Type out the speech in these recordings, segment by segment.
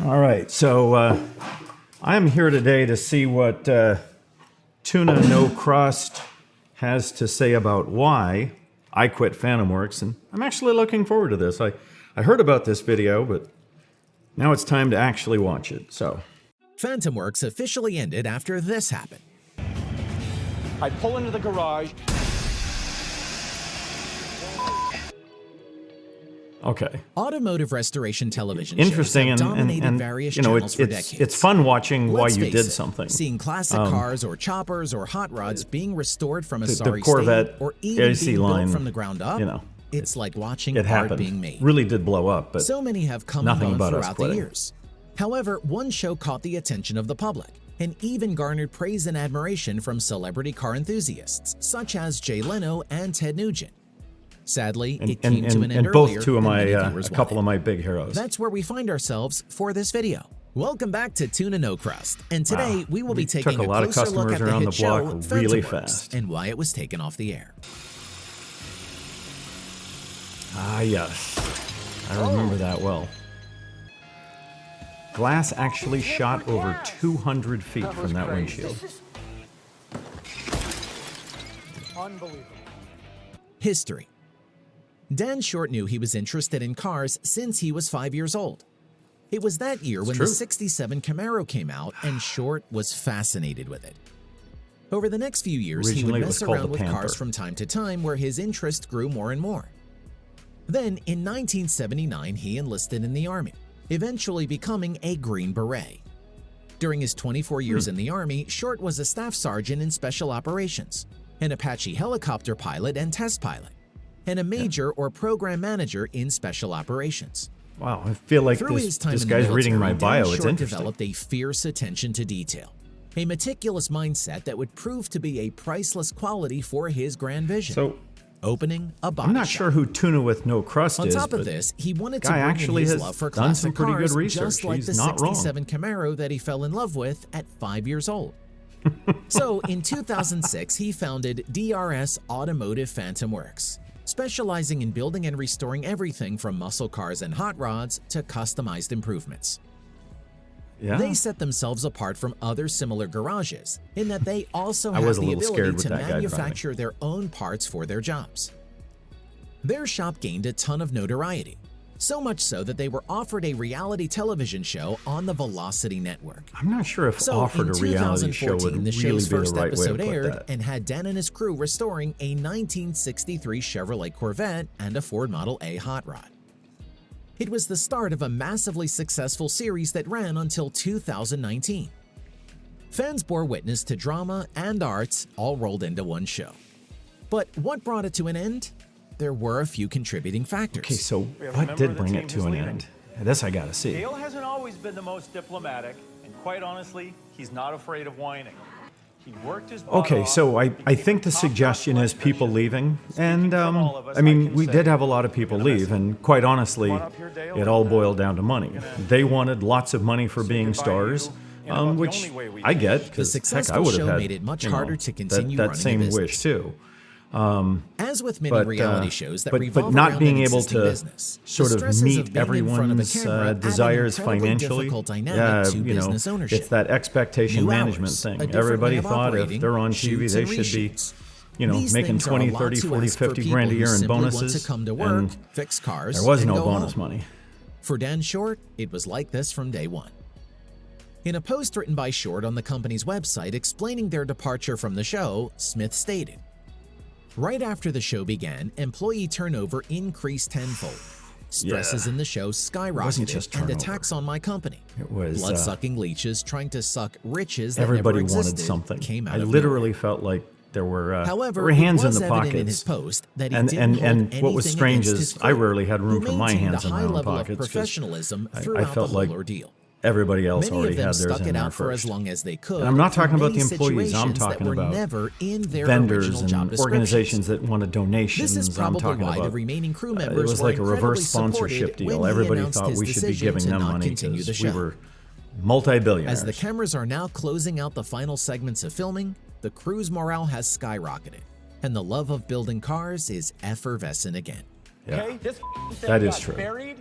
All right, so I am here today to see what Tuna No Crust has to say about why I quit FantomWorks, and I'm actually looking forward to this. I heard about this video, but now it's time to actually watch it, so. FantomWorks officially ended after this happened. I pull into the garage. Okay. Automotive restoration television Interesting, shows have dominated and various you know, channels for decades. it's fun watching why Let's you face did it, something. Seeing classic cars or choppers or hot rods being restored from a the sorry Corvette state or even AC being line, built from the ground up, you know, it's like watching it art happened. being made. Really did blow up, but so many have come and nothing gone about us throughout the quitting. years. However, one show caught the attention of the public and even garnered praise and admiration from celebrity car enthusiasts such as Jay Leno and Ted Nugent. Sadly, it came to an end and both earlier two of than my many viewers a couple wanted. of my big heroes. That's where we find ourselves for this video. Welcome back to Tuna No Crust, and today Wow. we will be We taking took a a lot of closer look customers at the around hit the block show really FantomWorks fast. and why it was taken off the air. Ah, yes. I remember that well. Glass actually shot over 200 feet from that windshield. Unbelievable. History. Dan Short knew he was interested in cars since he was 5 years old. It was that year when the true. '67 Camaro came out, and Short was fascinated with it. Over the next few years, he Originally, would it was mess called around the with Panther. cars from time to time where his interest grew more and more. Then, in 1979, he enlisted in the Army, eventually becoming a Green Beret. During his 24 years in the Army, Short was a staff sergeant in Special Operations, an Apache helicopter pilot and test pilot, and a major or program manager in Special Operations. Wow, I feel like Through his time this in the guy's reading military, my bio. Dan It's Short interesting. developed a fierce attention to detail, a meticulous mindset that would prove to be a priceless quality for his grand vision. So, Opening a body I'm not shop. sure who Tuna with No Crust On is, top of but this, he wanted to guy bring in actually his has love for done some classic pretty good cars, research. just like He's the not wrong. '67 Camaro that he fell in love with at 5 years old. So, in 2006, he founded DRS Automotive FantomWorks, specializing in building and restoring everything from muscle cars and hot rods to customized improvements. yeah. They set themselves apart from other similar garages in that they also I have was a the little scared ability with to that guy driving. manufacture their own parts for their jobs. Their shop gained a ton of notoriety, so much so that they were offered a reality television show on the Velocity Network. I'm not sure if So offered in a reality show would 2014, the really show's be the first right way to episode put aired that. and had Dan and his crew restoring a 1963 Chevrolet Corvette and a Ford Model A hot rod. It was the start of a massively successful series that ran until 2019. Fans bore witness to drama and arts all rolled into one show. But what brought it to an end? There were a few contributing factors. Okay, so We have a what member did of the bring team it who's to an leaving. end? This I gotta see. Dale hasn't always been the most diplomatic, and quite honestly, he's not afraid of whining. He worked his butt Okay, off, so I became think the a top suggestion is electrician. people leaving, Speaking and from all of us, I mean, can we say did have a lot of people we're gonna miss leave, him. and quite honestly, Come on up here, Dale, it all and, boiled down to money. They wanted lots of money for say being goodbye to you stars, in about the which only way we I can. get, The because heck, I successful would have show had made it much you know, harder to continue that running a same business. wish too. As with many reality shows that but revolve not around being an able existing to business, sort the of stresses meet of being in front of a everyone's camera add an desires incredibly financially. difficult dynamic to you know, business ownership. it's that expectation New management hours, a thing. different Everybody way of thought if operating, they're on TV, shoots they and should be, reshoots. you know, These making things are a 20, lot 30, to 40, ask for 50 people grand a who year in simply want bonuses. to come to work, and fix cars, there was and no go bonus home. money. For Dan Short, it was like this from day one. In a post written by Short on the company's website explaining their departure from the show, Smith stated, "Right after the show began, employee turnover increased tenfold. Stresses Yeah. in the show wasn't skyrocketed just and turnover. attacks on my company. It was Blood-sucking leeches trying to suck riches that everybody never wanted existed something. came out I of literally nowhere. felt like there were, However, there were hands it was in the evident pockets. in his post that he and didn't and, hold and what was anything strange against is his I crew, rarely had room who for my maintained hands a in my high own level of pockets. 'Cause professionalism I throughout felt the like whole ordeal. everybody else Many already of them had theirs stuck in it there out for first. as long as they could. And I'm not through talking about the many employees. I'm situations that talking were about never in their vendors original job and descriptions. organizations that wanted donations. This is I'm probably talking why about the remaining crew it members was were like a reverse incredibly sponsorship supported when deal. he Everybody announced thought his we should be decision giving to them not money continue the because we show. were multi-billionaires. As the cameras are now closing out the final segments of filming, the crew's morale has skyrocketed, and the love of building cars is effervescent again. Yeah. Okay, this thing That is got true. buried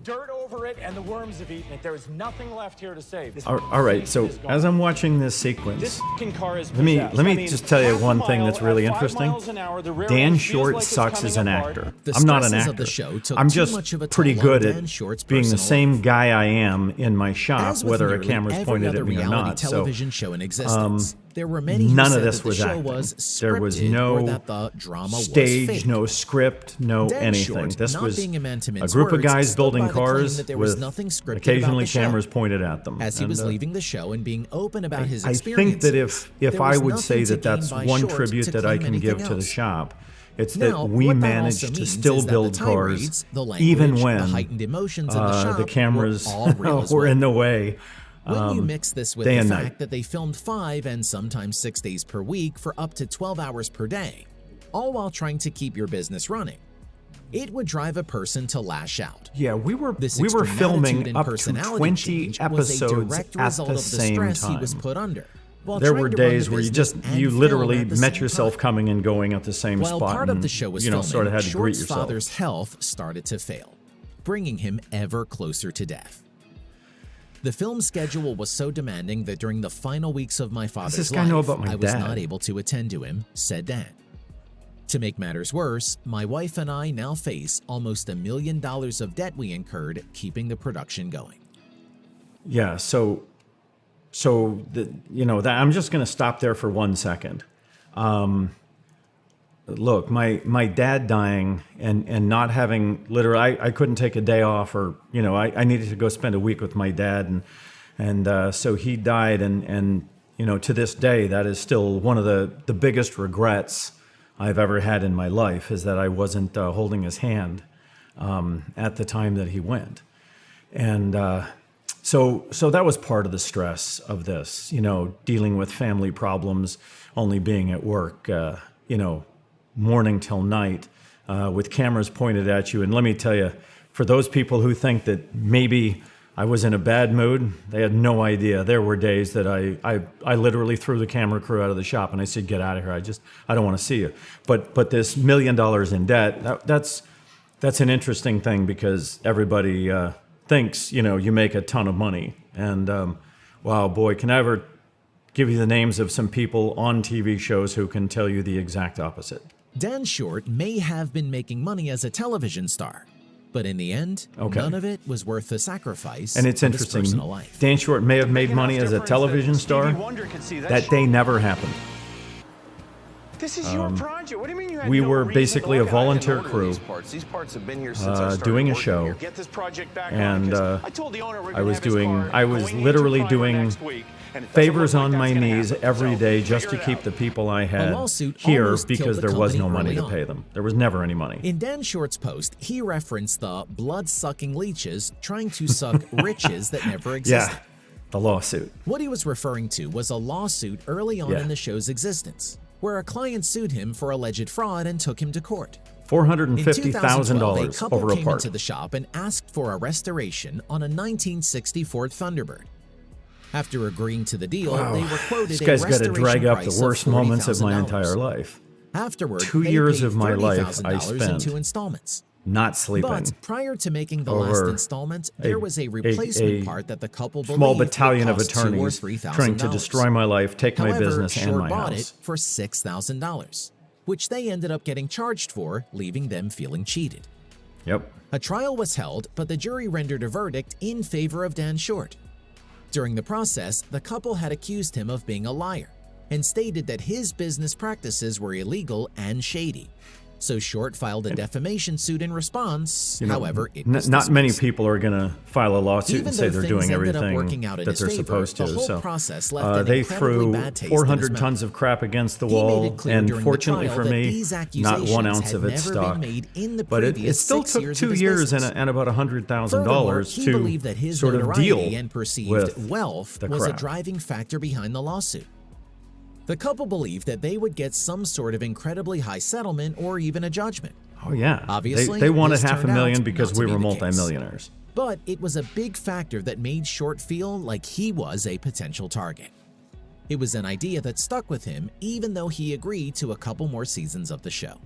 dirt over it, and the worms have eaten it. There is nothing left here to save. All right, so as I'm watching this sequence, This f***ing car is let me possessed. just tell you half a one thing mile that's really at 5 interesting. miles an hour, the rear Dan end feels Short like it's sucks coming as an apart. actor. The I'm not an stresses actor. of the show took I'm too just much of a pretty toll good on at Dan Short's being the personal same life. guy I am in my shop, As with whether a nearly camera's every pointed other at me or reality not. So television show in existence, there were many who none said of this that the was show acting. was scripted There was or no that the drama was stage, fake. no script, no Dan anything. Short, This not was being a man to a mince group of words, guys stood building by the claim cars that there was with nothing scripted about occasionally the show. cameras pointed at them. As he was And, leaving the show and being open about his I experiences, think that if there I was would nothing say to that that's gain by one Short tribute to that I claim can give anything to the else. shop, it's Now, that we what that managed also to means still is that build the cars tirades, the even language, when the heightened emotions in the shop the cameras were all real as were well. in the way. When you mix this with day the and fact night. that they filmed 5 and sometimes 6 days per week for up to 12 hours per day, all while trying to keep your business running, it would drive a person to lash out. Yeah, we were This filming extreme attitude and up to personality 20 change was a episodes direct at result the of the same stress time. he was put under. While There trying were to run the days where business and you film literally at the met same yourself time. coming and going at the same While spot. part of and, the show was you know, filming, sort of had to greet Short's yourself. father's health started to fail, bringing him ever closer to death. The film schedule was so demanding that during the final weeks of my father's this guy life, know about my I was dad? not able to attend to him, said Dan. To make matters worse, my wife and I now face almost $1 million of debt we incurred keeping the production going. Yeah, I'm just going to stop there for 1 second. Look, my dad dying and not having literally, I couldn't take a day off, or I needed to go spend a week with my dad, and so he died, and to this day that is still one of the biggest regrets I've ever had in my life, is that I wasn't holding his hand at the time that he went, and so that was part of the stress of this, dealing with family problems, only being at work, morning till night, with cameras pointed at you. And let me tell you, for those people who think that maybe I was in a bad mood, they had no idea. There were days that I literally threw the camera crew out of the shop and I said, "Get out of here. I don't want to see you." But this $1 million in debt, that's an interesting thing, because everybody thinks, you make a ton of money. And wow, boy, can I ever give you the names of some people on TV shows who can tell you the exact opposite. Dan Short may have been making money as a television star, but in the end, none of it was worth the sacrifice And it's of his interesting, personal life. Dan Short may have made Big money enough as a difference television that star. Stevie Wonder could see That shit. day never happened. This is your project. What do you mean you had We no were reason basically to a look at it? volunteer Order crew These parts have been here since I started doing a working show. here. Get this project back on, And because I told the owner we're I gonna was have his doing, car I was going into literally primer doing next week, and it doesn't favors look like on my that's gonna knees happen. every So day just to figure it keep out. the people I had lawsuit here, almost killed because the there was no company money early to on. pay them. There was never any money. In Dan Short's post, he referenced the blood-sucking leeches trying to suck riches that never existed. Yeah, the lawsuit. What he was referring to was a lawsuit early on Yeah. in the show's existence, where a client sued him for alleged fraud and took him to court. In $450,000 2012, a couple over a came part. into the shop and asked for a restoration on a 1960 Ford Thunderbird. After agreeing to the deal, they were quoted This a guy's got to restoration drag up price the worst moments of my $40,000. entire life. Afterward, 2 they years paid of my life I $30,000 in spent 2 installments. Not sleeping. But prior to making the last over installment, there was a replacement part that the couple believed small would battalion of cost $2,000 or attorneys $3,000. trying to destroy my life, take my However, business and Short my bought house. it for $6,000, which they ended up getting charged for, leaving them feeling cheated. Yep. A trial was held, but the jury rendered a verdict in favor of Dan Short. During the process, the couple had accused him of being a liar and stated that his business practices were illegal and shady. So Short filed a defamation suit in response. However, it was Not many dismissed. people are going to file a lawsuit Even and say though they're things doing ended up everything working out in that his they're favor, supposed the to. whole So process left an they incredibly threw bad taste in his 400 mouth. tons of crap against the He made wall, it clear and during the fortunately trial for that me, these not accusations 1 ounce had of it never been stuck. made in the But it previous still 6 took years 2 of his years business. and about Furthermore, $100,000 he to believed that his sort of deal notoriety and perceived with wealth the was a crap. driving factor behind the lawsuit. The couple believed that they would get some sort of incredibly high settlement or even a judgment. Oh yeah, Obviously, they wanted this turned $500,000 out because not to we be were the case. multimillionaires. But it was a big factor that made Short feel like he was a potential target. It was an idea that stuck with him even though he agreed to a couple more seasons of the show.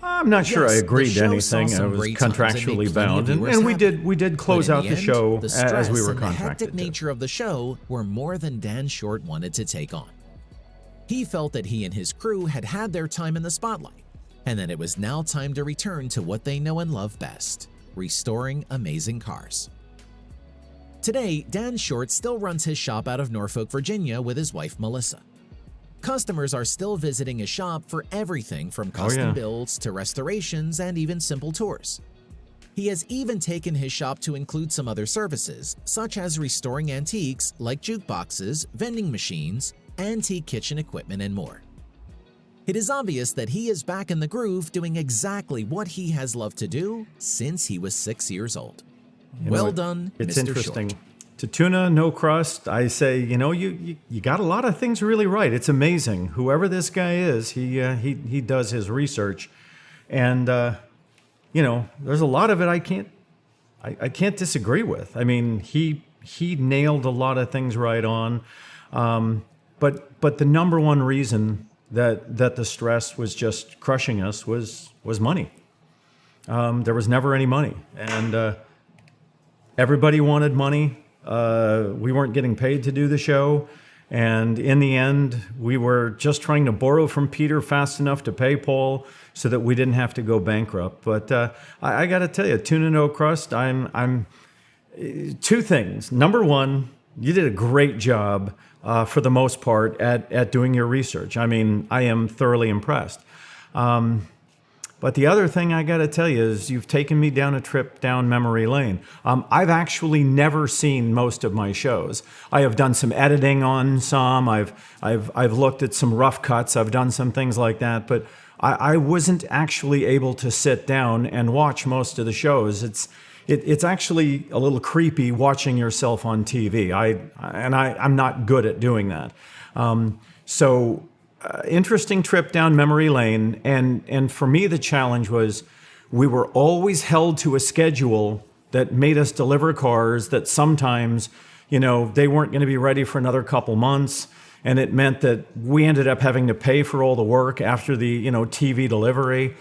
I'm not sure I Yes, agreed the to show anything. saw I some was great times and made contractually plenty of bound, viewers and we happy. did close But in out the end, show the as stress we were and the hectic contracted to. nature of the show were more than Dan Short wanted to take on. He felt that he and his crew had had their time in the spotlight, and that it was now time to return to what they know and love best: restoring amazing cars. Today, Dan Short still runs his shop out of Norfolk, Virginia with his wife Melissa. Customers are still visiting his shop for everything from custom builds to restorations and even simple tours. He has even taken his shop to include some other services, such as restoring antiques like jukeboxes, vending machines, antique kitchen equipment, and more. It is obvious that he is back in the groove doing exactly what he has loved to do since he was 6 years old. Well done, It's Mr. interesting. Short. To Tuna, no crust, I say, you got a lot of things really right. It's amazing. Whoever this guy is, he does his research, and there's a lot of it I can't disagree with. I mean, he nailed a lot of things right on, but the number one reason that the stress was just crushing us was money. There was never any money, and everybody wanted money. We weren't getting paid to do the show, and in the end, we were just trying to borrow from Peter fast enough to pay Paul so that we didn't have to go bankrupt. But I got to tell you, Tuna No Crust, I'm two things. Number one, you did a great job for the most part at doing your research. I mean, I am thoroughly impressed. But the other thing I got to tell you is you've taken me down a trip down memory lane. I've actually never seen most of my shows. I have done some editing on some. I've looked at some rough cuts. I've done some things like that. But I wasn't actually able to sit down and watch most of the shows. It's actually a little creepy watching yourself on TV. I'm not good at doing that. Interesting trip down memory lane, and for me the challenge was we were always held to a schedule that made us deliver cars that sometimes, they weren't going to be ready for another couple months, and it meant that we ended up having to pay for all the work after the TV delivery.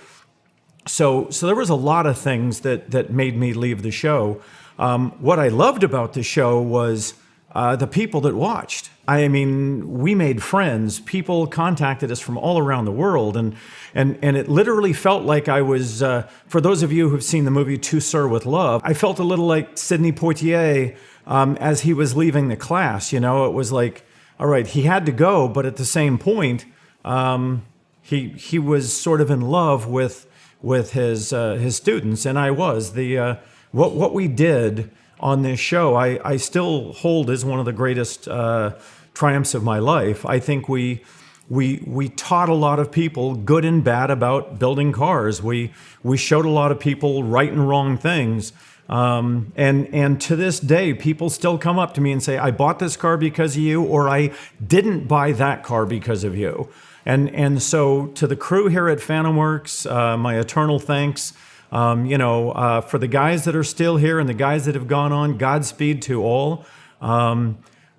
So there was a lot of things that made me leave the show. What I loved about the show was the people that watched. I mean, we made friends. People contacted us from all around the world, and it literally felt like I was, for those of you who've seen the movie To Sir with Love, I felt a little like Sidney Poitier as he was leaving the class. It was like, all right, he had to go, but at the same point, he was sort of in love with his students, and I was. What we did on this show, I still hold as one of the greatest triumphs of my life. I think we taught a lot of people, good and bad, about building cars. We showed a lot of people right and wrong things. And to this day, people still come up to me and say, I bought this car because of you, or I didn't buy that car because of you. And so to the crew here at FantomWorks, my eternal thanks. For the guys that are still here and the guys that have gone on, Godspeed to all.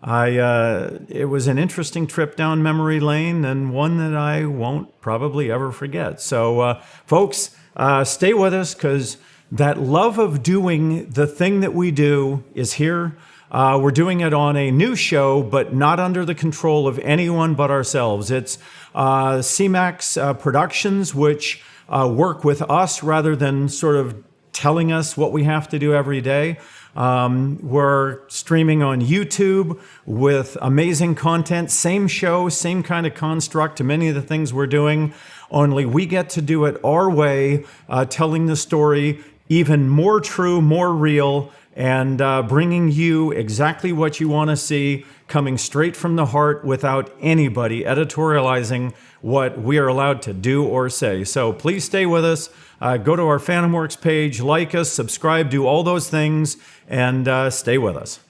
It was an interesting trip down memory lane, and one that I won't probably ever forget. So, folks, stay with us, because that love of doing the thing that we do is here. We're doing it on a new show, but not under the control of anyone but ourselves. It's CMAX Productions, which work with us rather than sort of telling us what we have to do every day. We're streaming on YouTube with amazing content, same show, same kind of construct to many of the things we're doing, only we get to do it our way, telling the story even more true, more real, and bringing you exactly what you want to see, coming straight from the heart without anybody editorializing what we are allowed to do or say. So please stay with us. Go to our FantomWorks page, like us, subscribe, do all those things, and stay with us.